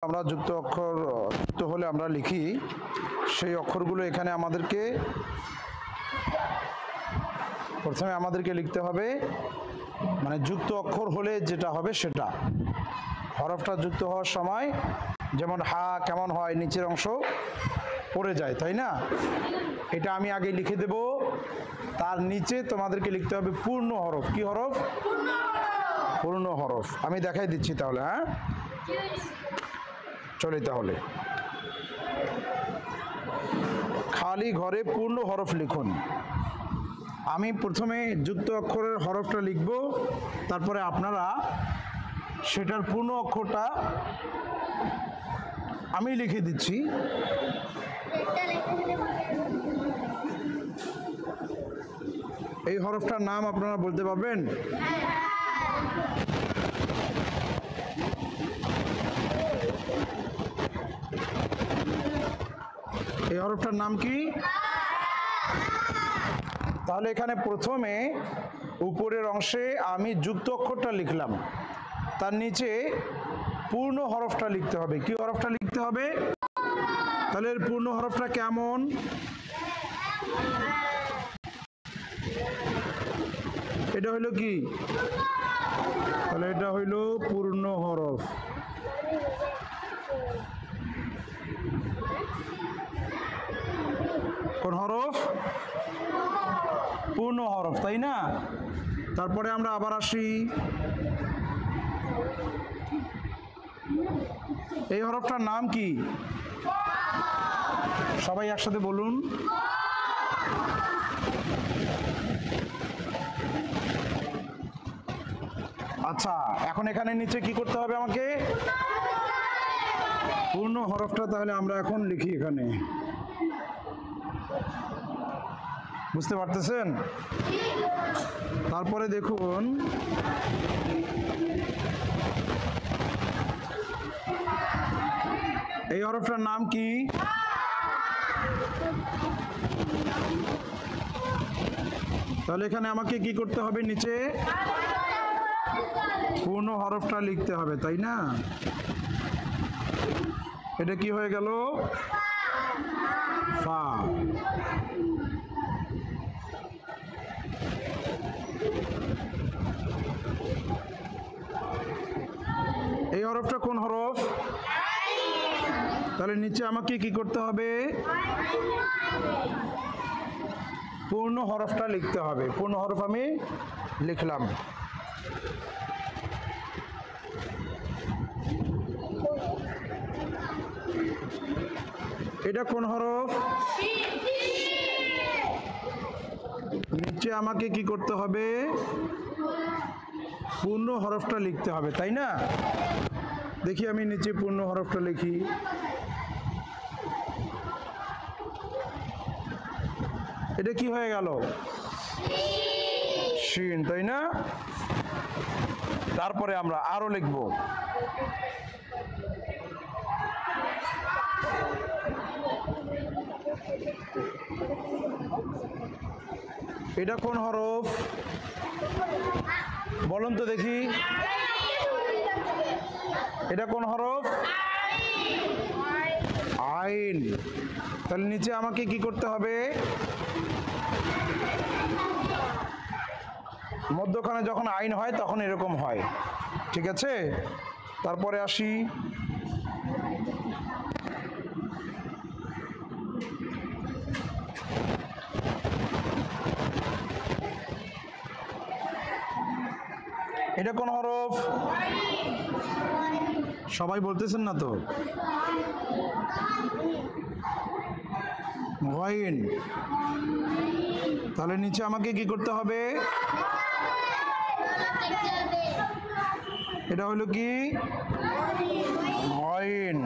আমরা যুক্ত অক্ষর যুক্ত হলে আমরা লিখি সেই অক্ষরগুলো এখানে প্রথমে লিখতে হবে, মানে যুক্ত অক্ষর হলে যেটা হবে সেটা। হরফটা যুক্ত হওয়ার সময় যেমন হা কেমন হয়, নিচের অংশ পড়ে যায়, তাই না? এটা আমি আগে লিখে দেব, তার নিচে তোমাদেরকে লিখতে হবে পূর্ণ হরফ। কি হরফ? পূর্ণ হরফ। আমি দেখাই দিচ্ছি তাহলে। হ্যাঁ, চলে তাহলে। খালি ঘরে পূর্ণ হরফ লিখুন। আমি প্রথমে যুক্ত অক্ষরের হরফটা লিখব, তারপরে আপনারা সেটার পূর্ণ অক্ষরটা আমি লিখে দিচ্ছি। এই হরফটার নাম আপনারা বলতে পারবেন? এই হরফটার নাম কি? তাহলে এখানে প্রথমে উপরের অংশে আমি যুক্ত অক্ষরটা লিখলাম, তার নিচে পূর্ণ হরফটা লিখতে হবে। কি হরফটা লিখতে হবে? তাহলে এর পূর্ণ হরফটা কেমন? এটা হইল কি? তাহলে এটা হইল পূর্ণ হরফ। কোন হরফ? পূর্ণ হরফ, তাই না? তারপরে আমরা আবার আসি, এই হরফটার নাম কি? সবাই একসাথে বলুন। আচ্ছা, এখন এখানে নিচে কি করতে হবে আমাকে? পূর্ণ হরফটা তাহলে আমরা এখন লিখি এখানে। বুঝতে পারতেছেন? তারপরে দেখুন, এই হরফটার নাম কি? তাহলে এখানে আমাকে কি করতে হবে? নিচে পূর্ণ হরফটা লিখতে হবে, তাই না? এটা কি হয়ে গেল? ফা। এই হরফটা কোন হরফ? তাহলে নিচে আমাকে কি করতে হবে? পূর্ণ হরফটা লিখতে হবে। পূর্ণ হরফ আমি লিখলাম। এটা কোন হরফ? নিচে আমাকে কি করতে হবে? পূর্ণ হরফটা লিখতে হবে, তাই না? দেখি আমি নিচে পূর্ণ হরফটা লিখি। এটা কি হয়ে গেল? শিন, তাই না? তারপরে আমরা আরো লিখব। এটা কোন হরফ? বলুন তো দেখি। এটা কোন হরফ? আইন। তাহলে নিচে আমাকে কি করতে হবে? মধ্যখানে যখন আইন হয় তখন এরকম হয়, ঠিক আছে? তারপরে আসি, এটা কোন হরফ? সবাই বলতেছেন না তো? গইন। তাহলে নিচে আমাকে কি করতে হবে? এটা হলো কি? গইন।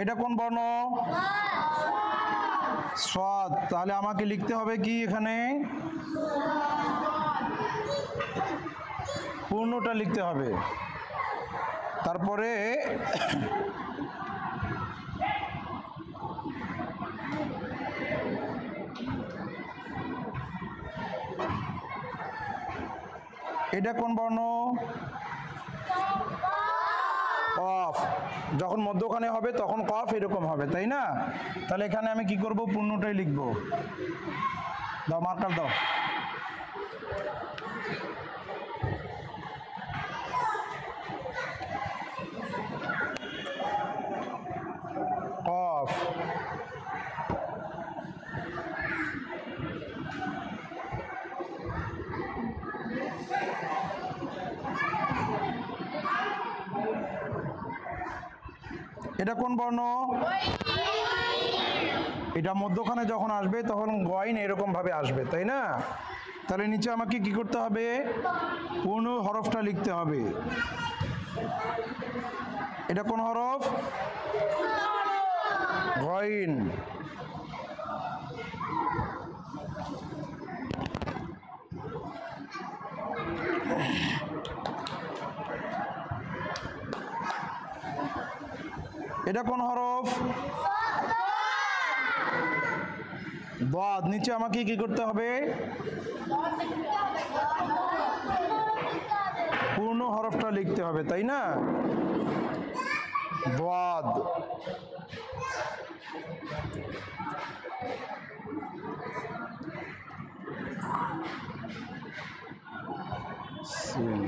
এটা কোন বর্ণ? সাদ। তাহলে আমাকে লিখতে হবে কি এখানে? পূর্ণটা লিখতে হবে। তারপরে এটা কোন বর্ণ? কফ। যখন মধ্যখানে হবে তখন কফ এরকম হবে, তাই না? তাহলে এখানে আমি কি করব, পূর্ণটাই লিখব। দাও মার্কার দাও। কফ। এটা কোন বর্ণ? এটা মধ্যখানে যখন আসবে তখন গয়ন এরকম ভাবে আসবে, তাই না? তাহলে নিচে আমাকে কি করতে হবে, পূর্ণ হরফটা লিখতে হবে। এটা কোন হরফ? গয়ন। এটা কোন হরফ? দাদ। নিচে আমাকে কি করতে হবে, পূর্ণ হরফটা লিখতে হবে, তাই না? দাদ।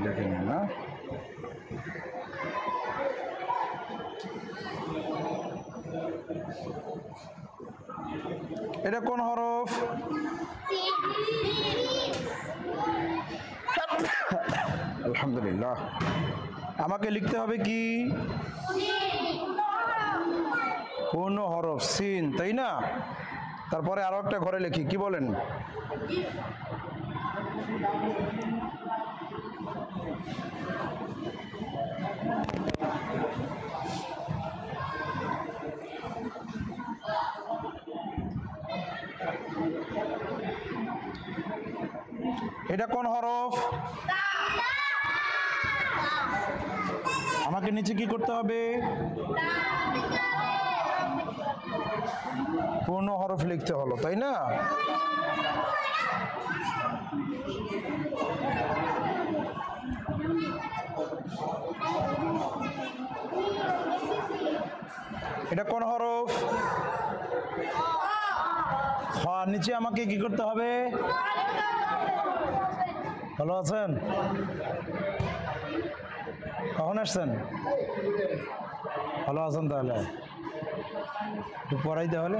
দেখেন না, এটা কোন হরফ? আলহামদুলিল্লাহ। আমাকে লিখতে হবে কি, পূর্ণ হরফ সিন, তাই না? তারপরে আরো একটা ঘরে লিখি, কি বলেন? এটা কোন হরফ? আমাকে নিচে কি করতে হবে, পূর্ণ হরফ লিখতে হলো, তাই না? এটা কোন হরফ? খ। নিচে আমাকে কি করতে হবে, ভালো আছেন? কখন আসছেন? ভালো আছেন? তাহলে একটু পড়াই তাহলে।